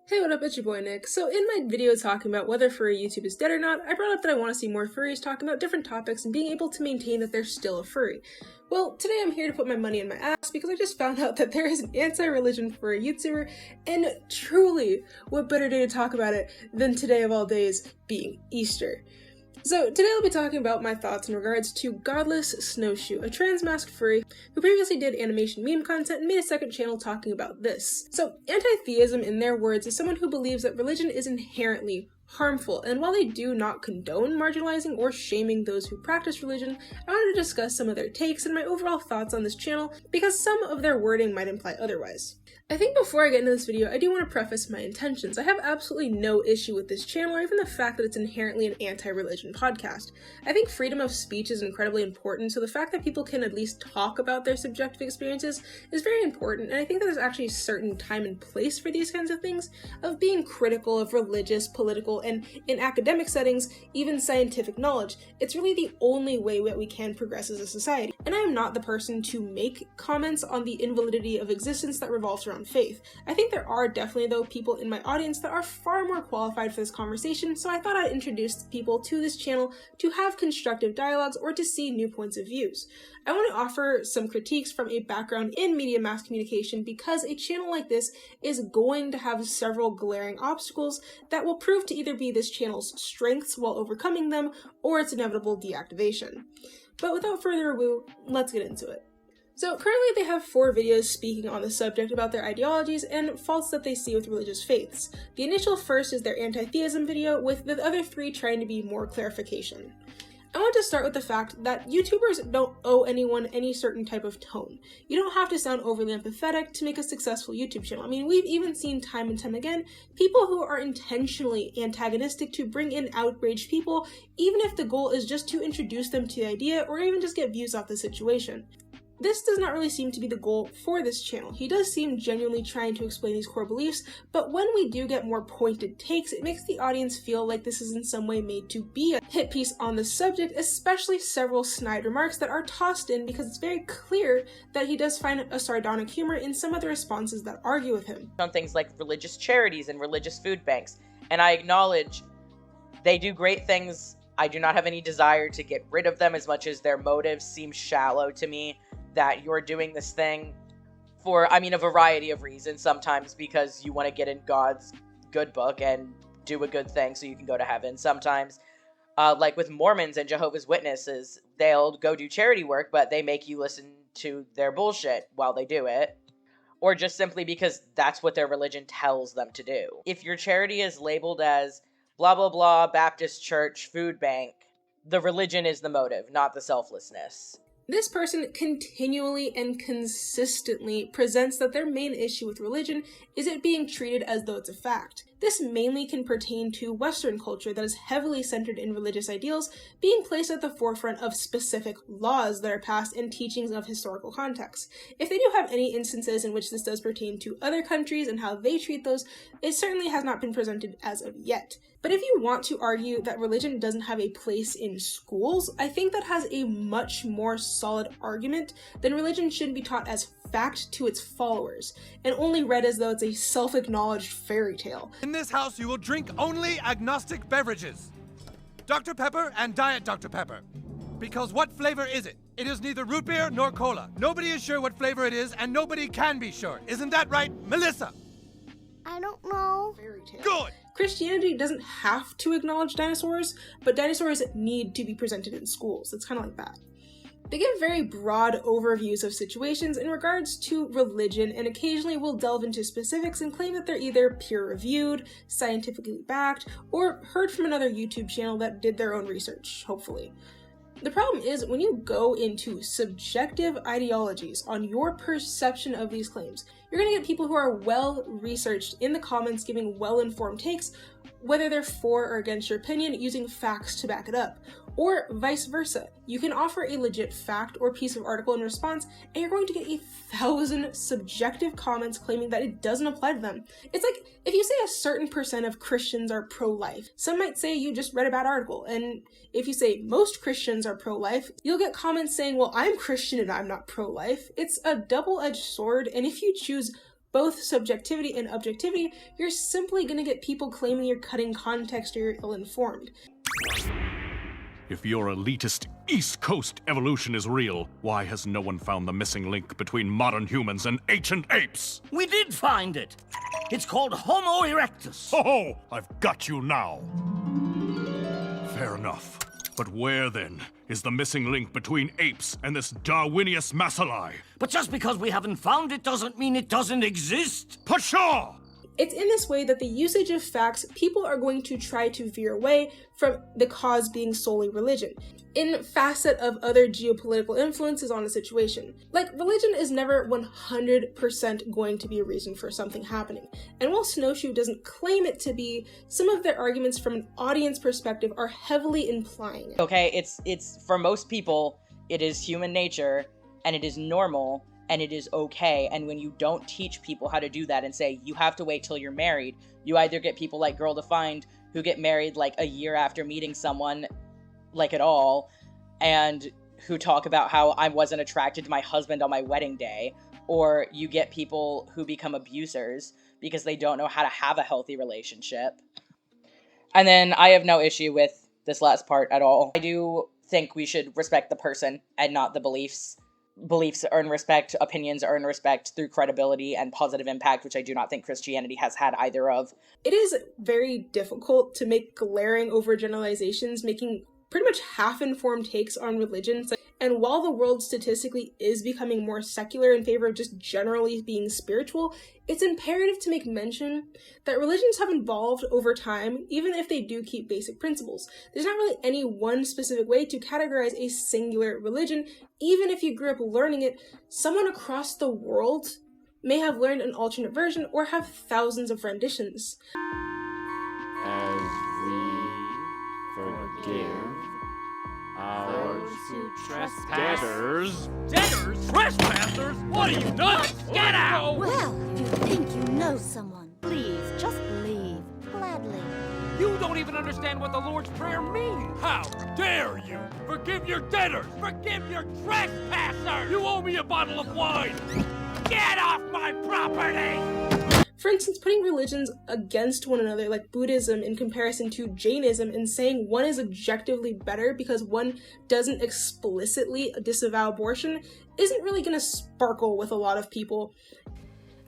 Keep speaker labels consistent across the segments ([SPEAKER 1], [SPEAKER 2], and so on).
[SPEAKER 1] Hey, what up, it's your boy Nick. So in my video talking about whether furry YouTube is dead or not, I brought up that I want to see more furries talking about different topics and being able to maintain that they're still a furry. Well, today I'm here to put my money in my ass because I just found out that there is an anti-religion furry YouTuber, and truly, what better day to talk about it than today of all days being Easter. So today I'll be talking about my thoughts in regards to Godless Snowshoe, a trans-masked furry who previously did animation meme content and made a second channel talking about this. So anti-theism, in their words, is someone who believes that religion is inherently harmful, and while they do not condone marginalizing or shaming those who practice religion, I wanted to discuss some of their takes and my overall thoughts on this channel because some of their wording might imply otherwise. I think before I get into this video, I do want to preface my intentions. I have absolutely no issue with this channel or even the fact that it's inherently an anti-religion podcast. I think freedom of speech is incredibly important, so the fact that people can at least talk about their subjective experiences is very important, and I think that there's actually a certain time and place for these kinds of things, of being critical of religious, political, and in academic settings, even scientific knowledge. It's really the only way that we can progress as a society. And I am not the person to make comments on the invalidity of existence that revolves around faith. I think there are definitely, though, people in my audience that are far more qualified for this conversation, so I thought I'd introduce people to this channel to have constructive dialogues or to see new points of views. I want to offer some critiques from a background in media mass communication because a channel like this is going to have several glaring obstacles that will prove to either be this channel's strengths while overcoming them or its inevitable deactivation. But without further ado, let's get into it. So currently they have 4 videos speaking on the subject about their ideologies and faults that they see with religious faiths. The initial first is their anti-theism video, with the other 3 trying to be more clarification. I want to start with the fact that YouTubers don't owe anyone any certain type of tone. You don't have to sound overly empathetic to make a successful YouTube channel. I mean, we've even seen time and time again people who are intentionally antagonistic to bring in outraged people, even if the goal is just to introduce them to the idea or even just get views off the situation. This does not really seem to be the goal for this channel. He does seem genuinely trying to explain these core beliefs, but when we do get more pointed takes, it makes the audience feel like this is in some way made to be a hit piece on the subject, especially several snide remarks that are tossed in because it's very clear that he does find a sardonic humor in some of the responses that argue with him.
[SPEAKER 2] On things like religious charities and religious food banks, and I acknowledge they do great things. I do not have any desire to get rid of them as much as their motives seem shallow to me. That you're doing this thing for, a variety of reasons. Sometimes because you want to get in God's good book and do a good thing so you can go to heaven. Sometimes, like with Mormons and Jehovah's Witnesses, they'll go do charity work, but they make you listen to their bullshit while they do it. Or just simply because that's what their religion tells them to do. If your charity is labeled as blah, blah, blah, Baptist church, food bank, the religion is the motive, not the selflessness.
[SPEAKER 1] This person continually and consistently presents that their main issue with religion is it being treated as though it's a fact. This mainly can pertain to Western culture that is heavily centered in religious ideals being placed at the forefront of specific laws that are passed and teachings of historical context. If they do have any instances in which this does pertain to other countries and how they treat those, it certainly has not been presented as of yet. But if you want to argue that religion doesn't have a place in schools, I think that has a much more solid argument than religion shouldn't be taught as fact to its followers, and only read as though it's a self-acknowledged fairy tale.
[SPEAKER 3] In this house, you will drink only agnostic beverages. Dr. Pepper and Diet Dr. Pepper. Because what flavor is it? It is neither root beer nor cola. Nobody is sure what flavor it is, and nobody can be sure. Isn't that right, Melissa?
[SPEAKER 4] I don't know.
[SPEAKER 1] Fairy tale.
[SPEAKER 3] Good!
[SPEAKER 1] Christianity doesn't have to acknowledge dinosaurs, but dinosaurs need to be presented in schools. It's kind of like that. They give very broad overviews of situations in regards to religion and occasionally will delve into specifics and claim that they're either peer-reviewed, scientifically backed, or heard from another YouTube channel that did their own research, hopefully. The problem is when you go into subjective ideologies on your perception of these claims, you're going to get people who are well-researched in the comments giving well-informed takes, whether they're for or against your opinion, using facts to back it up. Or vice versa. You can offer a legit fact or piece of article in response, and you're going to get 1,000 subjective comments claiming that it doesn't apply to them. It's like, if you say a certain percent of Christians are pro-life, some might say you just read a bad article, and if you say most Christians are pro-life, you'll get comments saying, well, I'm Christian and I'm not pro-life. It's a double-edged sword, and if you choose both subjectivity and objectivity, you're simply going to get people claiming you're cutting context or you're ill-informed.
[SPEAKER 5] If your elitist East Coast evolution is real, why has no one found the missing link between modern humans and ancient apes?
[SPEAKER 6] We did find it. It's called Homo erectus.
[SPEAKER 5] Ho-ho! I've got you now. Fair enough. But where, then, is the missing link between apes and this Darwinius Masali?
[SPEAKER 6] But just because we haven't found it doesn't mean it doesn't exist.
[SPEAKER 5] Pshaw!
[SPEAKER 1] It's in this way that the usage of facts, people are going to try to veer away from the cause being solely religion, in facet of other geopolitical influences on a situation. Like, religion is never 100% going to be a reason for something happening. And while Snowshoe doesn't claim it to be, some of their arguments from an audience perspective are heavily implying it.
[SPEAKER 2] Okay, it's for most people, it is human nature, and it is normal, and it is okay. And when you don't teach people how to do that and say, you have to wait till you're married, you either get people like Girl Defined who get married like a year after meeting someone, like at all, and who talk about how I wasn't attracted to my husband on my wedding day, or you get people who become abusers because they don't know how to have a healthy relationship. And then I have no issue with this last part at all. I do think we should respect the person and not the beliefs. Beliefs earn respect, opinions earn respect through credibility and positive impact, which I do not think Christianity has had either of.
[SPEAKER 1] It is very difficult to make glaring overgeneralizations, making pretty much half-informed takes on religion. And while the world statistically is becoming more secular in favor of just generally being spiritual, it's imperative to make mention that religions have evolved over time, even if they do keep basic principles. There's not really any one specific way to categorize a singular religion. Even if you grew up learning it, someone across the world may have learned an alternate version or have thousands of renditions.
[SPEAKER 7] As we forgive our trespassers.
[SPEAKER 6] Debtors? Trespassers? What are you, nuts? Get out!
[SPEAKER 4] Well, if you think you know someone, please just leave. Gladly.
[SPEAKER 6] You don't even understand what the Lord's Prayer means.
[SPEAKER 3] How dare you? Forgive your debtors!
[SPEAKER 6] Forgive your trespassers!
[SPEAKER 3] You owe me a bottle of wine!
[SPEAKER 6] Get off my property!
[SPEAKER 1] For instance, putting religions against one another, like Buddhism in comparison to Jainism, and saying one is objectively better because one doesn't explicitly disavow abortion, isn't really going to sparkle with a lot of people.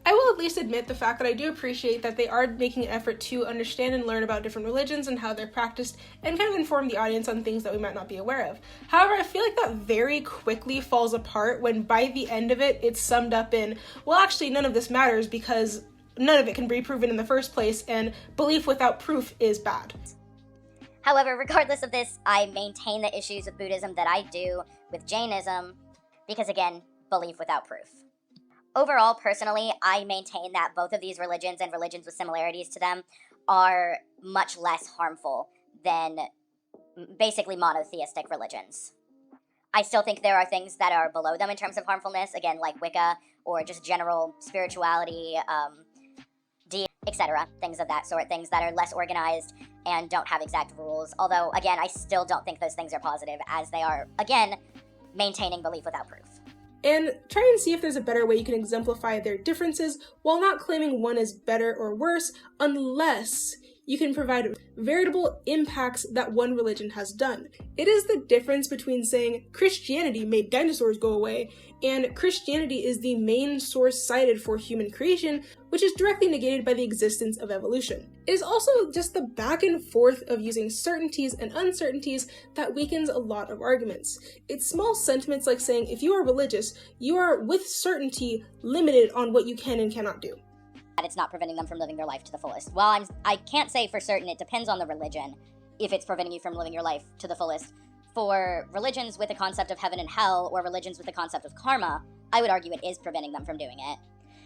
[SPEAKER 1] I will at least admit the fact that I do appreciate that they are making an effort to understand and learn about different religions and how they're practiced, and kind of inform the audience on things that we might not be aware of. However, I feel like that very quickly falls apart when by the end of it, it's summed up in, well, actually, none of this matters because none of it can be proven in the first place, and belief without proof is bad.
[SPEAKER 8] However, regardless of this, I maintain the issues with Buddhism that I do with Jainism, because again, belief without proof. Overall, personally, I maintain that both of these religions and religions with similarities to them are much less harmful than basically monotheistic religions. I still think there are things that are below them in terms of harmfulness, again, like Wicca, or just general spirituality, etc., things of that sort, things that are less organized and don't have exact rules. Although, again, I still don't think those things are positive, as they are, again, maintaining belief without proof.
[SPEAKER 1] And try and see if there's a better way you can exemplify their differences while not claiming one is better or worse, unless you can provide veritable impacts that one religion has done. It is the difference between saying Christianity made dinosaurs go away and Christianity is the main source cited for human creation, which is directly negated by the existence of evolution. It is also just the back and forth of using certainties and uncertainties that weakens a lot of arguments. It's small sentiments like saying if you are religious, you are with certainty limited on what you can and cannot do.
[SPEAKER 8] It's not preventing them from living their life to the fullest. Well, I can't say for certain, it depends on the religion, if it's preventing you from living your life to the fullest. For religions with the concept of heaven and hell, or religions with the concept of karma, I would argue it is preventing them from doing it,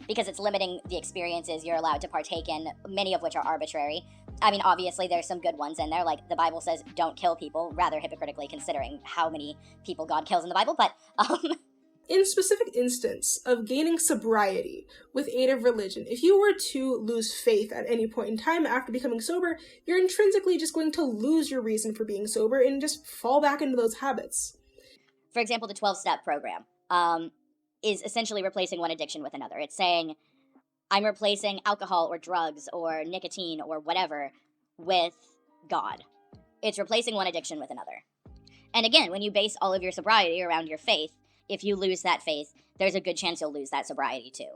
[SPEAKER 8] because it's limiting the experiences you're allowed to partake in, many of which are arbitrary. I mean, obviously there's some good ones in there, like the Bible says don't kill people, rather hypocritically considering how many people God kills in the Bible, but
[SPEAKER 1] In specific instance of gaining sobriety with aid of religion, if you were to lose faith at any point in time after becoming sober, you're intrinsically just going to lose your reason for being sober and just fall back into those habits.
[SPEAKER 8] For example, the 12-step program is essentially replacing one addiction with another. It's saying, I'm replacing alcohol or drugs or nicotine or whatever with God. It's replacing one addiction with another. And again, when you base all of your sobriety around your faith, if you lose that faith, there's a good chance you'll lose that sobriety too.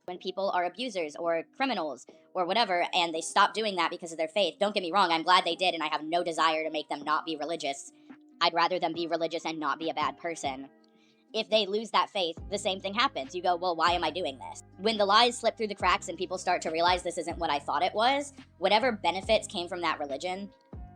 [SPEAKER 8] When people are abusers or criminals or whatever, and they stop doing that because of their faith, don't get me wrong, I'm glad they did, and I have no desire to make them not be religious. I'd rather them be religious and not be a bad person. If they lose that faith, the same thing happens. You go, well, why am I doing this? When the lies slip through the cracks and people start to realize this isn't what I thought it was, whatever benefits came from that religion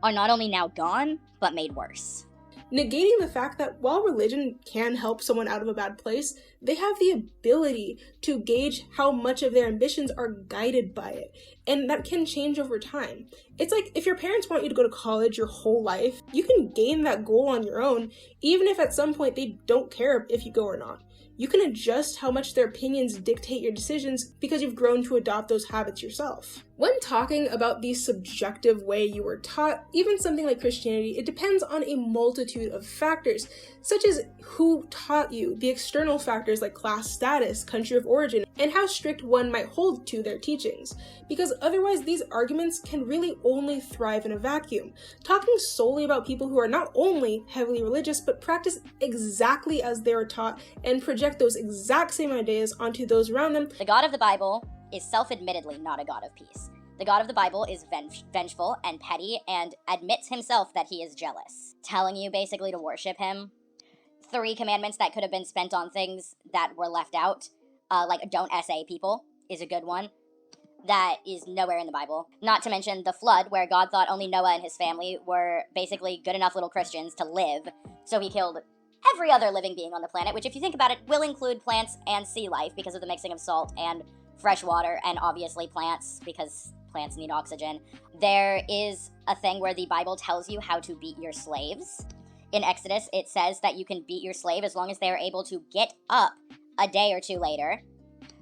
[SPEAKER 8] are not only now gone, but made worse.
[SPEAKER 1] Negating the fact that while religion can help someone out of a bad place, they have the ability to gauge how much of their ambitions are guided by it, and that can change over time. It's like if your parents want you to go to college your whole life, you can gain that goal on your own, even if at some point they don't care if you go or not. You can adjust how much their opinions dictate your decisions because you've grown to adopt those habits yourself. When talking about the subjective way you were taught, even something like Christianity, it depends on a multitude of factors, such as who taught you, the external factors like class status, country of origin, and how strict one might hold to their teachings. Because otherwise, these arguments can really only thrive in a vacuum. Talking solely about people who are not only heavily religious, but practice exactly as they were taught and project those exact same ideas onto those around them.
[SPEAKER 8] The God of the Bible is self-admittedly not a God of peace. The God of the Bible is vengeful and petty and admits himself that he is jealous, telling you basically to worship him. 3 commandments that could have been spent on things that were left out, like don't SA people is a good one. That is nowhere in the Bible. Not to mention the flood, where God thought only Noah and his family were basically good enough little Christians to live, so he killed every other living being on the planet, which if you think about it, will include plants and sea life because of the mixing of salt and fresh water, and obviously plants, because plants need oxygen. There is a thing where the Bible tells you how to beat your slaves. In Exodus, it says that you can beat your slave as long as they are able to get up a day or two later,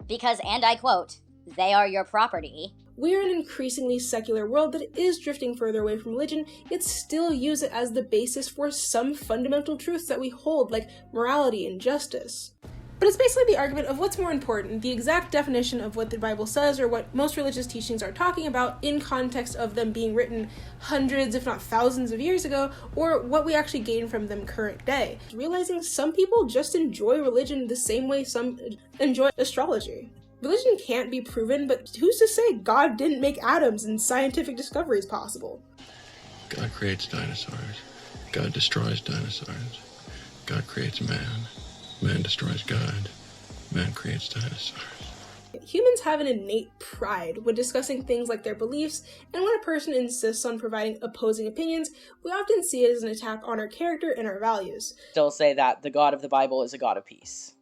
[SPEAKER 8] because, and I quote, they are your property.
[SPEAKER 1] We are in an increasingly secular world that is drifting further away from religion, yet still use it as the basis for some fundamental truths that we hold, like morality and justice. But it's basically the argument of what's more important, the exact definition of what the Bible says or what most religious teachings are talking about in context of them being written hundreds, if not thousands of years ago, or what we actually gain from them current day. Realizing some people just enjoy religion the same way some enjoy astrology. Religion can't be proven, but who's to say God didn't make atoms and scientific discoveries possible?
[SPEAKER 9] God creates dinosaurs. God destroys dinosaurs. God creates man. Man destroys God. Man creates dinosaurs.
[SPEAKER 1] Humans have an innate pride when discussing things like their beliefs, and when a person insists on providing opposing opinions, we often see it as an attack on our character and our values.
[SPEAKER 2] Still say that the God of the Bible is a God of peace.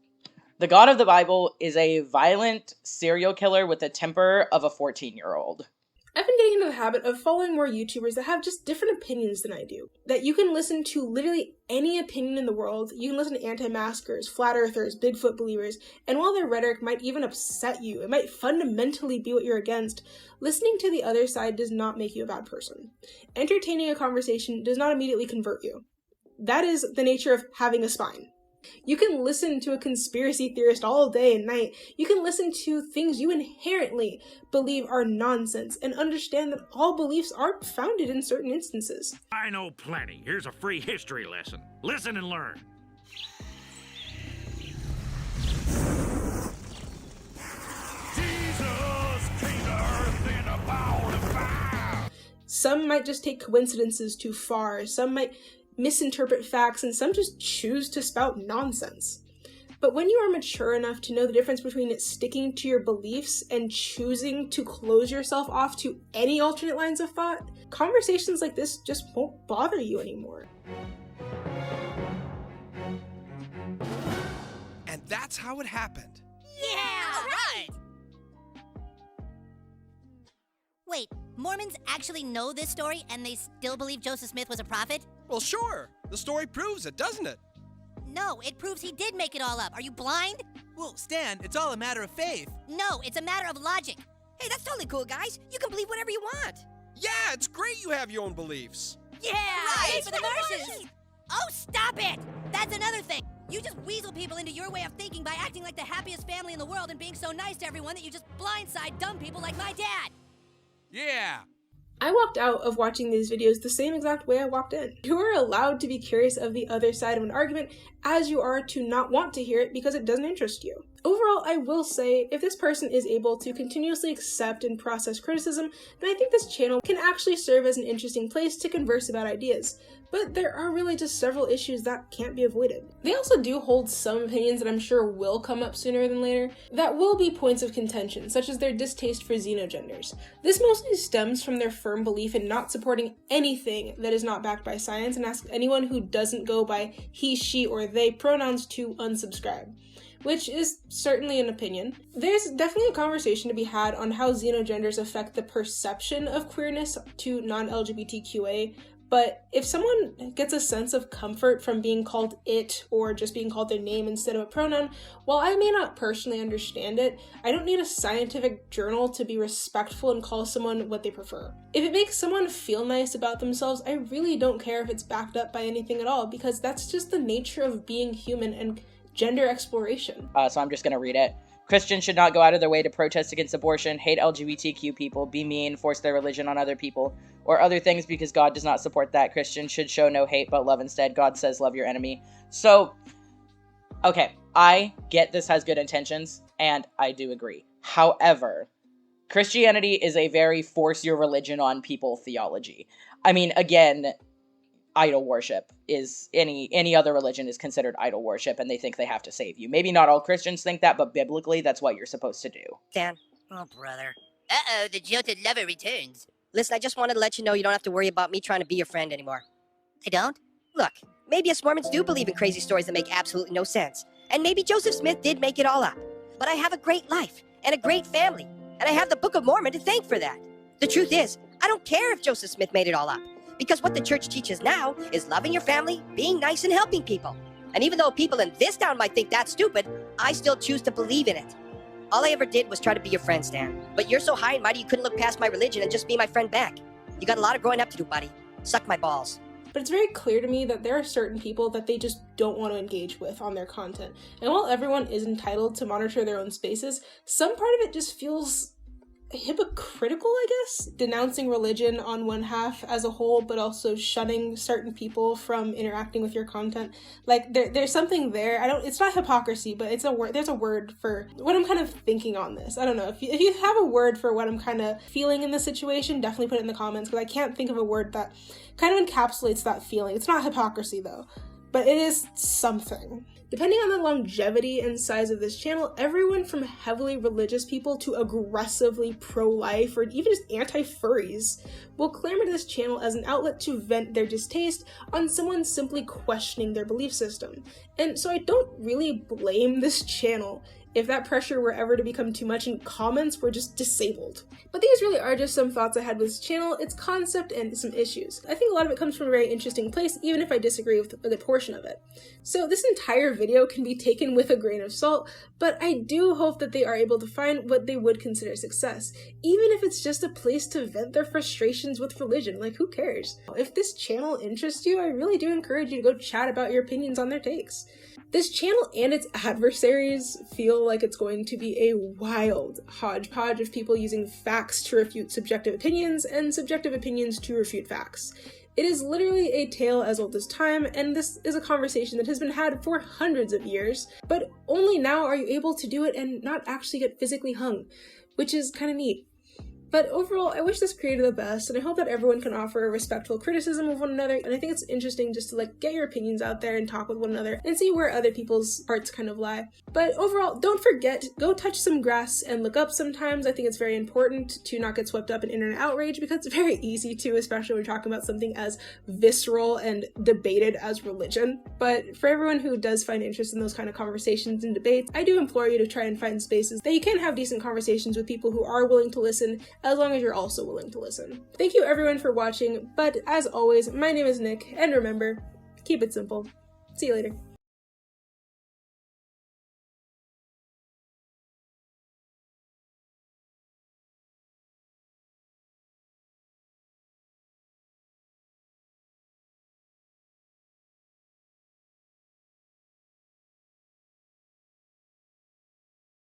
[SPEAKER 2] The God of the Bible is a violent serial killer with the temper of a 14-year-old.
[SPEAKER 1] I've been getting into the habit of following more YouTubers that have just different opinions than I do. That you can listen to literally any opinion in the world. You can listen to anti-maskers, flat earthers, Bigfoot believers, and while their rhetoric might even upset you, it might fundamentally be what you're against, listening to the other side does not make you a bad person. Entertaining a conversation does not immediately convert you. That is the nature of having a spine. You can listen to a conspiracy theorist all day and night. You can listen to things you inherently believe are nonsense and understand that all beliefs are founded in certain instances.
[SPEAKER 6] I know plenty. Here's a free history lesson. Listen and learn. Jesus came to earth in a ball of fire.
[SPEAKER 1] Some might just take coincidences too far. Some might misinterpret facts, and some just choose to spout nonsense. But when you are mature enough to know the difference between sticking to your beliefs and choosing to close yourself off to any alternate lines of thought, conversations like this just won't bother you anymore.
[SPEAKER 3] And that's how it happened.
[SPEAKER 10] Yeah! All right! Wait, Mormons actually know this story and they still believe Joseph Smith was a prophet?
[SPEAKER 3] Well, sure. The story proves it, doesn't it?
[SPEAKER 10] No, it proves he did make it all up. Are you blind?
[SPEAKER 11] Well, Stan, it's all a matter of faith.
[SPEAKER 10] No, it's a matter of logic. Hey, that's totally cool, guys. You can believe whatever you want.
[SPEAKER 3] Yeah, it's great you have your own beliefs.
[SPEAKER 10] Yeah! Right, for the Martians! Oh, stop it! That's another thing. You just weasel people into your way of thinking by acting like the happiest family in the world and being so nice to everyone that you just blindside dumb people like my dad.
[SPEAKER 3] Yeah.
[SPEAKER 1] I walked out of watching these videos the same exact way I walked in. You are allowed to be curious of the other side of an argument as you are to not want to hear it because it doesn't interest you. Overall, I will say, if this person is able to continuously accept and process criticism, then I think this channel can actually serve as an interesting place to converse about ideas. But there are really just several issues that can't be avoided. They also do hold some opinions that I'm sure will come up sooner than later that will be points of contention, such as their distaste for xenogenders. This mostly stems from their firm belief in not supporting anything that is not backed by science, and ask anyone who doesn't go by he, she, or they pronouns to unsubscribe, which is certainly an opinion. There's definitely a conversation to be had on how xenogenders affect the perception of queerness to non-LGBTQA, but if someone gets a sense of comfort from being called it or just being called their name instead of a pronoun, while I may not personally understand it, I don't need a scientific journal to be respectful and call someone what they prefer. If it makes someone feel nice about themselves, I really don't care if it's backed up by anything at all, because that's just the nature of being human and gender exploration.
[SPEAKER 2] So I'm just gonna read it. Christians should not go out of their way to protest against abortion, hate LGBTQ people, be mean, force their religion on other people, or other things because God does not support that. Christians should show no hate but love instead. God says love your enemy. So, okay, I get this has good intentions, and I do agree. However, Christianity is a very force your religion on people theology. I mean, again, idol worship is any other religion is considered idol worship, and they think they have to save you. Maybe not all Christians think that, but biblically that's what you're supposed to do.
[SPEAKER 12] Dan. Oh, brother. Uh-oh, the jilted lover returns. Listen, I just wanted to let you know you don't have to worry about me trying to be your friend anymore. I don't? Look, maybe us Mormons do believe in crazy stories that make absolutely no sense. And maybe Joseph Smith did make it all up. But I have a great life and a great family, and I have the Book of Mormon to thank for that. The truth is, I don't care if Joseph Smith made it all up. Because what the church teaches now is loving your family, being nice, and helping people. And even though people in this town might think that's stupid, I still choose to believe in it. All I ever did was try to be your friend, Stan. But you're so high and mighty you couldn't look past my religion and just be my friend back. You got a lot of growing up to do, buddy. Suck my balls.
[SPEAKER 1] But it's very clear to me that there are certain people that they just don't want to engage with on their content. And while everyone is entitled to monitor their own spaces, some part of it just feels hypocritical, I guess, denouncing religion on one half as a whole, but also shunning certain people from interacting with your content. Like there's something there. It's not hypocrisy, but it's a word. There's a word for what I'm kind of thinking on this. I don't know if you have a word for what I'm kind of feeling in this situation, definitely put it in the comments, because I can't think of a word that kind of encapsulates that feeling. It's not hypocrisy though, but it is something. Depending on the longevity and size of this channel, everyone from heavily religious people to aggressively pro-life or even just anti-furries will clamor to this channel as an outlet to vent their distaste on someone simply questioning their belief system. And so I don't really blame this channel if that pressure were ever to become too much and comments were just disabled. But these really are just some thoughts I had with this channel, its concept, and some issues. I think a lot of it comes from a very interesting place, even if I disagree with a good portion of it. So this entire video can be taken with a grain of salt, but I do hope that they are able to find what they would consider success, even if it's just a place to vent their frustrations with religion. Like, who cares? If this channel interests you, I really do encourage you to go chat about your opinions on their takes. This channel and its adversaries feel like it's going to be a wild hodgepodge of people using facts to refute subjective opinions and subjective opinions to refute facts. It is literally a tale as old as time, and this is a conversation that has been had for hundreds of years, but only now are you able to do it and not actually get physically hung, which is kind of neat. But overall, I wish this creator the best, and I hope that everyone can offer a respectful criticism of one another, and I think it's interesting just to get your opinions out there and talk with one another and see where other people's hearts kind of lie. But overall, don't forget, go touch some grass and look up sometimes. I think it's very important to not get swept up in internet outrage, because it's very easy to, especially when you're talking about something as visceral and debated as religion. But for everyone who does find interest in those kind of conversations and debates, I do implore you to try and find spaces that you can have decent conversations with people who are willing to listen, as long as you're also willing to listen. Thank you everyone for watching, but as always, my name is Nick, and remember, keep it simple. See you later.